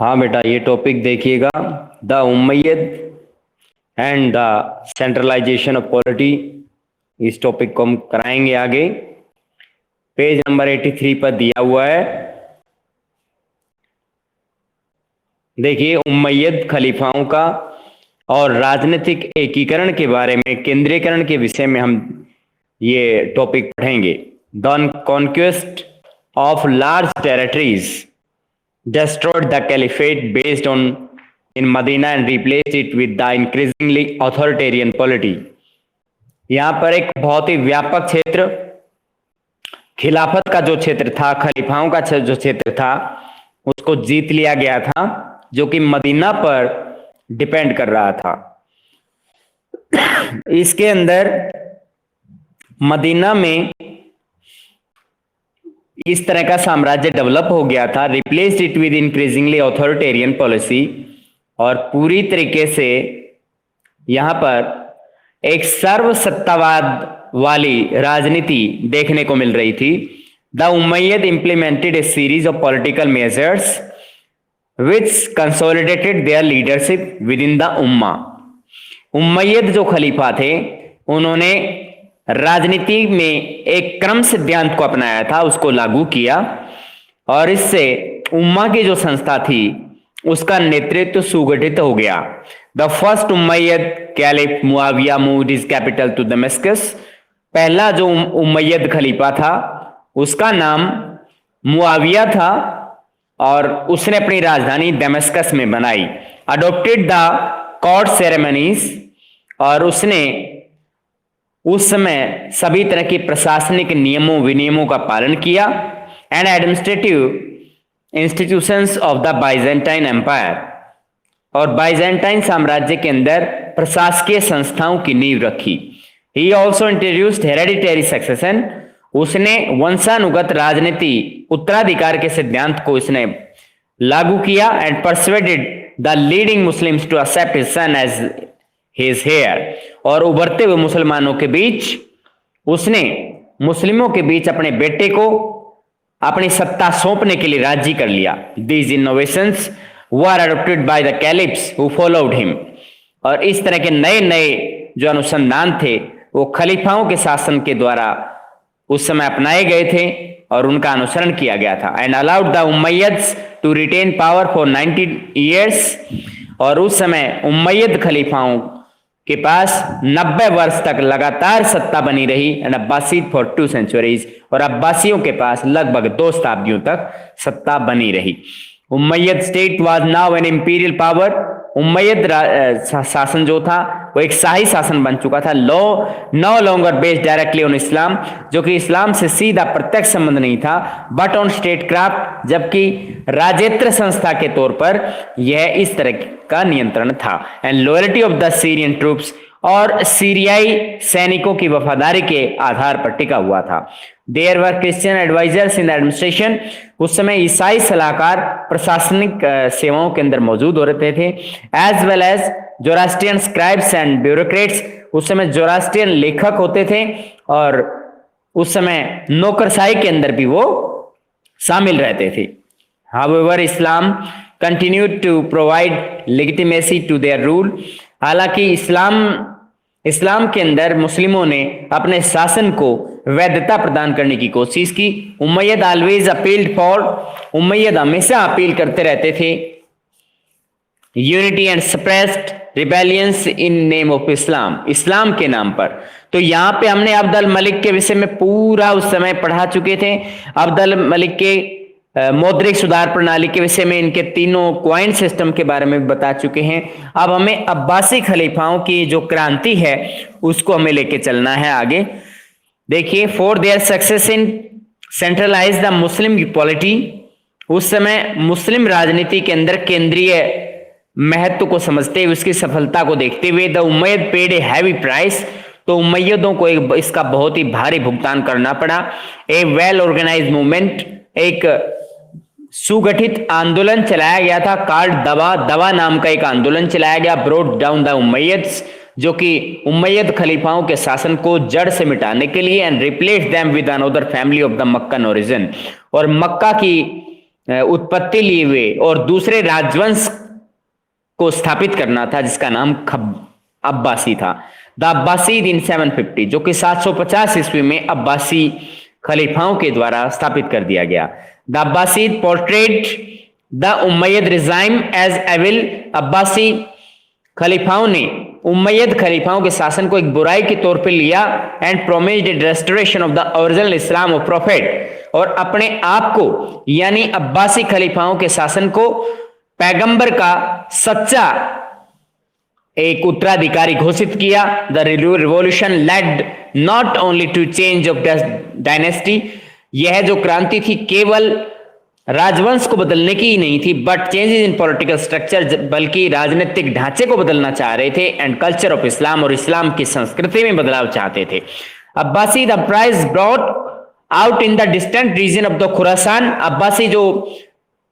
हाँ बेटा, ये टॉपिक देखिएगा, the Umayyad and the centralisation of polity. इस टॉपिक को हम कराएंगे आगे। पेज नंबर 83 पर दिया हुआ है। देखिए, उमैयद खलीफाओं का और राजनीतिक एकीकरण के बारे में, केंद्रीकरण के विषय में हम ये टॉपिक पढ़ेंगे। The conquest of large territories destroyed the caliphate based on in Medina and replaced it with the increasingly authoritarian polity। यहाँ पर एक बहुत ही व्यापक क्षेत्र, खिलाफत का जो क्षेत्र था, खलीफाओं का जो क्षेत्र था, उसको जीत लिया गया था, जो कि मदीना पर डिपेंड कर रहा था। इसके अंदर मदीना में इस तरह का साम्राज्य डेवलप हो गया था, replaced it with increasingly authoritarian policy, और पूरी तरीके से यहां पर एक सर्वसत्तावाद वाली राजनीति देखने को मिल रही थी। The Umayyad implemented a series of political measures which consolidated their leadership within the ummah. Umayyad जो खलीफा थे, उन्होंने राजनीति में एक क्रम सिद्धांत को अपनाया था, उसको लागू किया, और इससे उम्मा की जो संस्था थी उसका नेतृत्व सुगठित हो गया। The first Umayyad caliph Muawiya moved his capital to Damascus. पहला जो उमैयद खलीफा था उसका नाम मुआविया था, और उसने अपनी राजधानी दमिश्कस में बनाई। अडॉप्टेड द कोर्ट सेरेमनीज, और उसने उस समय सभी तरह के प्रशासनिक नियमों विनियमों का पालन किया। And administrative institutions of the Byzantine empire, और बाइजेंटाइन साम्राज्य के अंदर प्रशासकीय संस्थाओं की नींव रखी। He also introduced hereditary succession. उसने वंशानुगत राजनीति, उत्तराधिकार के सिद्धांत को इसने लागू किया। And persuaded the leading Muslims to accept his son as his heir, और उभरते हुए मुसलमानों के बीच उसने मुस्लिमों के बीच अपने बेटे को अपनी सत्ता सौंपने के लिए राजी कर लिया। These innovations were adopted by the caliphs who followed him, और इस तरह के नए नए जो अनुसंधान थे वो खलीफाओं के शासन के द्वारा उस समय अपनाए गए थे और उनका अनुसरण किया गया था। And allowed the Umayyads to retain power for 90 years, और उस समय उमैयद खलीफाओं के पास 90 वर्ष तक लगातार सत्ता बनी रही। एंड अब्बासीद फॉर 2 सेंचुरीज, और अब्बासियों के पास लगभग 2 शताब्दियों तक सत्ता बनी रही। Umayyad state was now an imperial power. Umayyad शासन जो था वो एक शाही शासन बन चुका था। No longer based directly on Islam, जो कि इस्लाम से सीधा प्रत्यक्ष संबंध नहीं था, बट ऑन स्टेट क्राफ्ट, जबकि राजेत्र संस्था के तौर पर यह इस तरह का नियंत्रण था। And loyalty of the Syrian troops, और सीरियाई सैनिकों की वफादारी के आधार पर टिका हुआ था। There were Christian advisers in administration. उस समय ईसाई सलाहकार प्रशासनिक सेवाओं के अंदर मौजूद हो रहे थे। As well as Zoroastrian scribes and bureaucrats. उस समय जोरास्ट्रियन लेखक होते थे, और उस समय नौकरशाही के अंदर भी वो शामिल रहते थे। However Islam continued to provide legitimacy to their rule. हालांकि इस्लाम के अंदर मुस्लिमों ने अपने शासन को वैधता प्रदान करने की कोशिश की। Umayyad always appealed for, Umayyad हमेशा अपील करते रहते थे unity and suppressed rebellions in name of Islam, इस्लाम के नाम पर। तो यहाँ पे हमने अब्दुल मलिक के विषय में पूरा उस समय पढ़ा चुके थे। अब्दुल मलिक के मौद्रिक सुधार प्रणाली के विषय में, इनके तीनों क्वाइन सिस्टम के बारे में बता चुके हैं। अब हमें अब्बासी खलीफाओं की जो क्रांति है उसको हमें लेके चलना है आगे। देखिए, for their success in centralise the Muslim polity. उस समय मुस्लिम राजनीति के अंदर केंद्रीय महत्व को समझते हुए, उसकी सफलता को देखते हुए, the Umayyad paid a heavy price. तो उमैयदों को इसका बहुत ही भारी भुगतान करना पड़ा। ए वेल ऑर्गेनाइज मूवमेंट, एक सुगठित आंदोलन चलाया गया था। कार्ड दवा नाम का एक आंदोलन चलाया गया। ब्रोड डाउन द उमैयद्स, जो कि उमैयद खलीफाओं के शासन को जड़ से मिटाने के लिए। And replace them with another family of the Meccan origin, और मक्का की उत्पत्ति लिए हुए और दूसरे राजवंश को स्थापित करना था जिसका नाम अब्बासी था। द अब्बासीद इन 750, जो कि 750 ईस्वी में अब्बासी खलीफाओं के द्वारा स्थापित कर दिया गया। The Abbasid portrayed the Umayyad regime as evil. अब्बासी खलीफाओं ने उमैयद खलीफाओं के शासन को एक बुराई के तौर पर लिया and promised restoration of the original Islam of prophet, और अपने आप को यानी अब्बासी खलीफाओं के शासन को पैगंबर का सच्चा एक उत्तराधिकारी घोषित किया। The revolution led not only to change of dynasty, यह जो क्रांति थी केवल राजवंश को बदलने की ही नहीं थी, but changes in political structure, बल्कि राजनीतिक ढांचे को बदलना चाह रहे थे, एंड कल्चर ऑफ इस्लाम, और इस्लाम की संस्कृति में बदलाव चाहते थे। अब्बासी the prize brought out in the distant region of the Khorasan. अब्बासी जो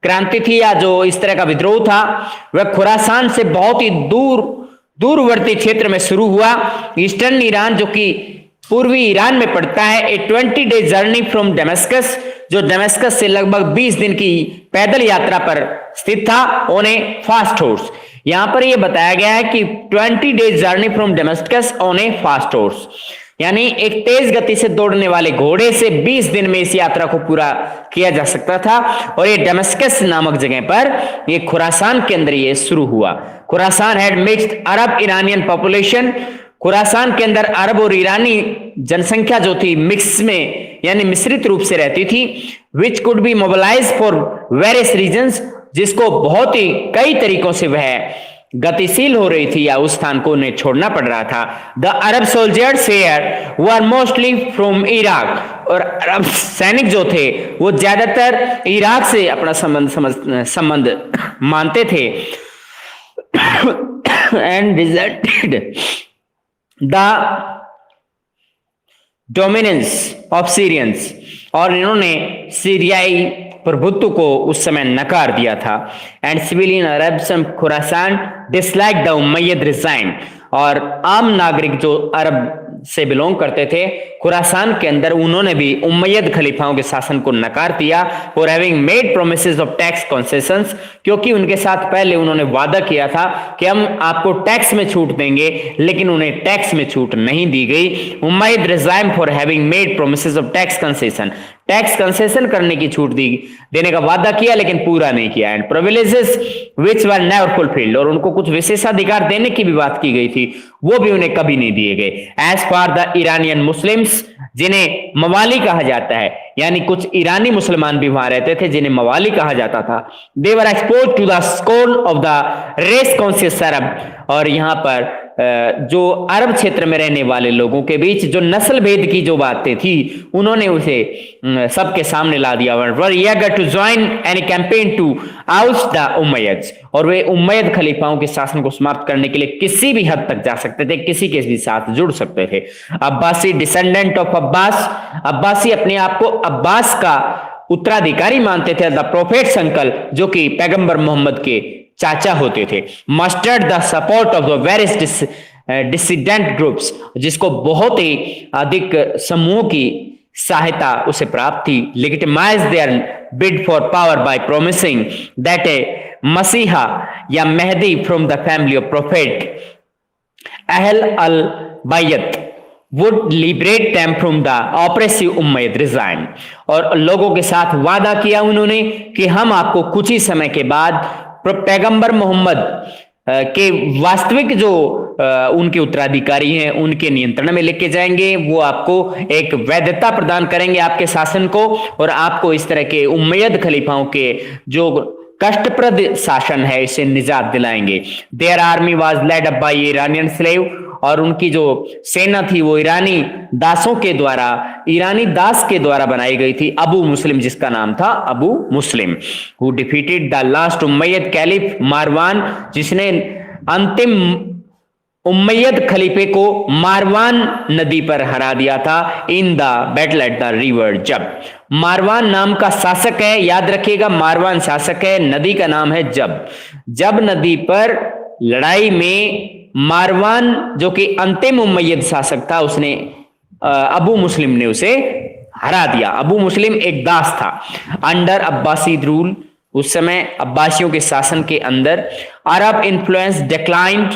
क्रांति थी या जो इस तरह का विद्रोह था वह खुरासान से बहुत ही दूरवर्ती क्षेत्र में शुरू हुआ। ईस्टर्न ईरान, जो कि पूर्वी ईरान में पड़ता है, ए 20 डे जर्नी फ्रॉम डेमेस्कस, जो डेमेस्कस से लगभग 20 दिन की पैदल यात्रा पर स्थित था, ऑन ए फास्ट हॉर्स। यहां पर यह बताया गया है कि 20 day journey from Damascus on a fast horse, यानी एक तेज गति से दौड़ने वाले घोड़े से 20 दिन में इस यात्रा को पूरा किया जा सकता था। और ये डेमेस्कस नामक जगह पर, ये खुरासान के अंदर ये शुरू हुआ। Khorasan had mixed Arab Iranian population. Khorasan के अंदर अरब और ईरानी जनसंख्या जो थी मिक्स में यानी मिश्रित रूप से रहती थी, which could be mobilise for various reasons, जिसको बहुत ही कई तरीकों से वह गतिशील हो रही थी या उस स्थान को उन्हें छोड़ना पड़ रहा था। The Arab soldiers here were mostly from Iraq, और अरब सैनिक जो थे वो ज्यादातर इराक से अपना संबंध मानते थे। And resulted the dominance of Syrians, और इन्होंने सीरियाई प्रभुत्व को उस समय नकार दिया था। And civilian Arabs Khorasan dislike the Umayyad regime, और आम नागरिक जो अरब से बिलोंग करते थे खुरासान के अंदर, उन्होंने भी उमैयद खलीफाओं के शासन को नकार दिया। For having made promises of tax concessions, क्योंकि उनके साथ पहले उन्होंने वादा किया था कि हम आपको टैक्स में छूट देंगे, लेकिन उन्हें टैक्स में छूट नहीं दी गई। Umayyad regime for having made promises of tax concession, tax concession करने की छूट देने का वादा किया लेकिन पूरा नहीं किया। And privileges which were never fulfilled, और उनको कुछ विशेषाधिकार देने की भी बात की गई थी, वो भी उन्हें कभी नहीं दिए गए। As for the Iranian Muslims, जिन्हें मवाली कहा जाता है, यानी कुछ ईरानी मुसलमान भी वहां रहते थे जिन्हें मवाली कहा जाता था। They were exposed to the scorn of the race conscious Arab, और यहाँ पर जो अरब क्षेत्र में रहने वाले लोगों के बीच जो नस्ल भेद की जो बातें थी उन्होंने उसे सबके सामने ला दिया। Were eager to join any campaign to oust the Umayyads, और वे उमैयद खलीफाओं के शासन को समाप्त करने के लिए किसी भी हद तक जा सकते थे, किसी के भी साथ जुड़ सकते थे। अब्बासी डिसेंडेंट ऑफ अब्बास, अब्बासी अपने आप को अब्बास का उत्तराधिकारी मानते थे। द प्रोफेट्स अंकल, जो कि पैगंबर मोहम्मद के चाचा होते थे। Mustard the support of the various dissident groups, जिसको बहुत ही अधिक समूह की सहायता उसे प्राप्त थी। Legitimize their bid for power by promising that a messiah या Mahdi from the family of prophet Ahl al Bayt would liberate them from the oppressive Umayyad regime, और लोगों के साथ वादा किया उन्होंने कि हम आपको कुछ ही समय के बाद पैगंबर मोहम्मद के वास्तविक जो उनके उत्तराधिकारी हैं उनके नियंत्रण में लेके जाएंगे, वो आपको एक वैधता प्रदान करेंगे आपके शासन को, और आपको इस तरह के उम्मयद खलीफाओं के जो कष्टप्रद शासन है इसे निजात दिलाएंगे। Their army was led up by Iranian slave, और उनकी जो सेना थी वो ईरानी दासों के द्वारा, ईरानी दास के द्वारा बनाई गई थी। अबू मुस्लिम जिसका नाम था Abu Muslim, who defeated the last Umayyad caliph Marwan, जिसने अंतिम उम्मयद खलीफे को मारवान नदी पर हरा दिया था in the battle at the river जब। मारवान नाम का शासक है, याद रखिएगा, मारवान शासक है, नदी का नाम है जब। जब नदी पर लड़ाई में मारवान जो कि अंतिम उम्मयद शासक था, उसने अबू मुस्लिम ने उसे हरा दिया। अबू मुस्लिम एक दास था अंडर अब्बासीद रूल, उस समय अब्बासियों के शासन के अंदर। अरब इन्फ्लुएंस डिक्लाइंड,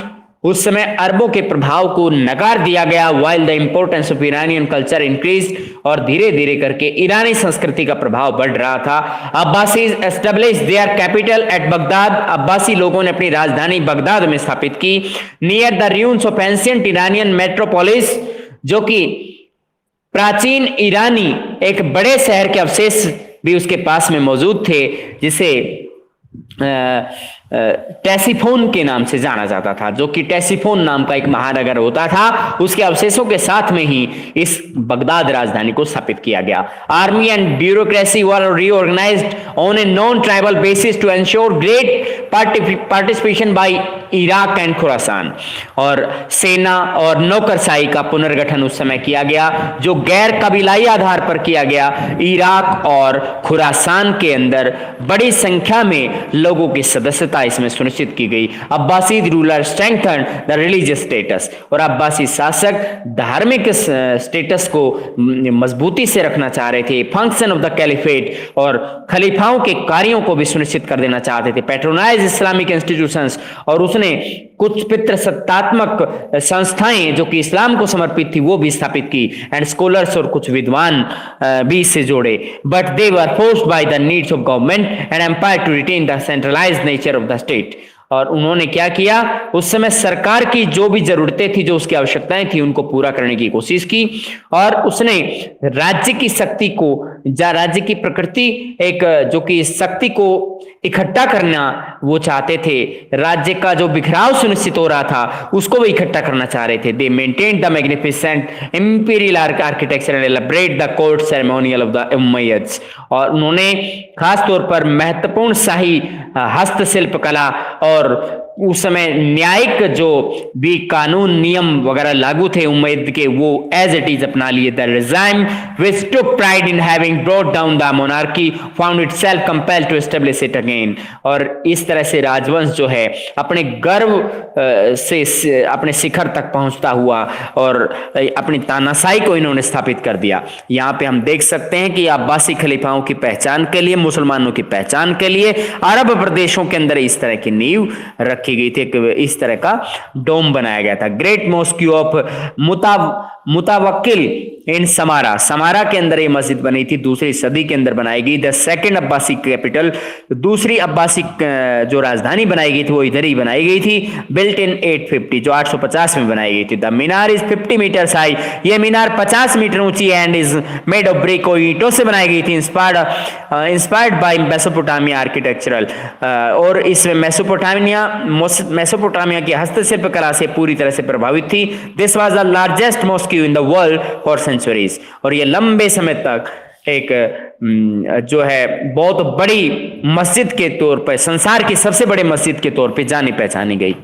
उस समय अरबों के प्रभाव को नकार दिया गया। While the importance of Iranian culture increase, और धीरे धीरे करके ईरानी संस्कृति का प्रभाव बढ़ रहा था। Abbasids establish their capital at Baghdad, अब्बासी लोगों ने अपनी राजधानी बगदाद में स्थापित की। Near the ruins of ancient Iranian metropolis, जो कि प्राचीन ईरानी एक बड़े शहर के अवशेष भी उसके पास में मौजूद थे, जिसे टेसिफोन के नाम से जाना जाता था, जो कि टेसिफोन नाम का एक महानगर होता था। उसके अवशेषों के साथ में ही इस बगदाद राजधानी को स्थापित किया गया। Army and bureaucracy were reorganized on a non tribal basis to ensure great participation by Iraq and Khurasan, और सेना और नौकरशाही का पुनर्गठन उस समय किया गया, जो गैर कबीलाई आधार पर किया गया। इराक और खुरासान के अंदर बड़ी संख्या में लोगों की सदस्यता इसमें सुनिश्चित की गई। Abbasid ruler strengthen the religious status, और अब्बासी शासक धार्मिक स्टेटस को मजबूती से रखना चाह रहे थे। फंक्शन ऑफ द कैलिफेट, और खलीफाओं के कार्यों को भी सुनिश्चित कर देना चाहते थे। पैट्रोनाइज इस्लामिक इंस्टीट्यूशंस, और उसने कुछ पितृसत्तात्मक संस्थाएं जो कि इस्लाम को समर्पित थी वो भी स्थापित की। एंड स्कॉलर्स, और कुछ विद्वान भी इससे जोड़े। But they were forced by the needs of government and empire to retain the centralised nature of the state, और उन्होंने क्या किया, उस समय सरकार की जो भी जरूरतें थी, जो उसकी आवश्यकताएं थी, उनको पूरा करने की कोशिश की। और उसने राज्य की शक्ति को, राज्य की प्रकृति एक जो कि शक्ति को इकट्ठा करना वो चाहते थे, राज्य का जो बिखराव सुनिश्चित हो रहा था उसको वो इकट्ठा करना चाह रहे थे। They maintain the magnificent imperial architecture and elaborate the court ceremonial of the Umayyads, और उन्होंने खास तौर पर महत्वपूर्ण शाही हस्तशिल्प कला और उस समय न्यायिक जो भी कानून नियम वगैरह लागू थे उम्मैयद के, वो एज इट इज अपना लिए। The regime which took pride in having brought down the monarchy found itself compelled to establish it again, और इस तरह से राजवंश जो है अपने गर्व से अपने शिखर तक पहुंचता हुआ और अपनी तानाशाही को इन्होंने स्थापित कर दिया। यहाँ पे हम देख सकते हैं कि अब्बासी खलीफाओं की पहचान के लिए, मुसलमानों की पहचान के लिए अरब प्रदेशों के अंदर इस तरह की नींव रखी गई थी, इस तरह का डोम बनाया गया था। Great mosque of Mutawakkil in Samarra, Samarra के अंदर ये मस्जिद बनी थी, दूसरी सदी के अंदर बनाई गई। द सेकंड अब्बासी कैपिटल, दूसरी अब्बासी जो राजधानी बनाई गई थी वो इधर ही बनाई गई थी। बिल्ट इन 850, जो 850 में बनाई गई थी। The minar is 50 metres high, ये मीनार 50 मीटर ऊंची है। And is made of brick, और ईंटों से बनाई गई थी। इंस्पायर्ड बाय मेसोपोटामिया आर्किटेक्चरल, और इसमें मेसोपोटामिया की हस्तशिल्प कला से पूरी तरह से प्रभावित थी। This was the largest mosque in the world for centuries, और ये लंबे समय तक एक जो है बहुत बड़ी मस्जिद के तौर पर, संसार की सबसे बड़ी मस्जिद के तौर पे जानी पहचानी गई।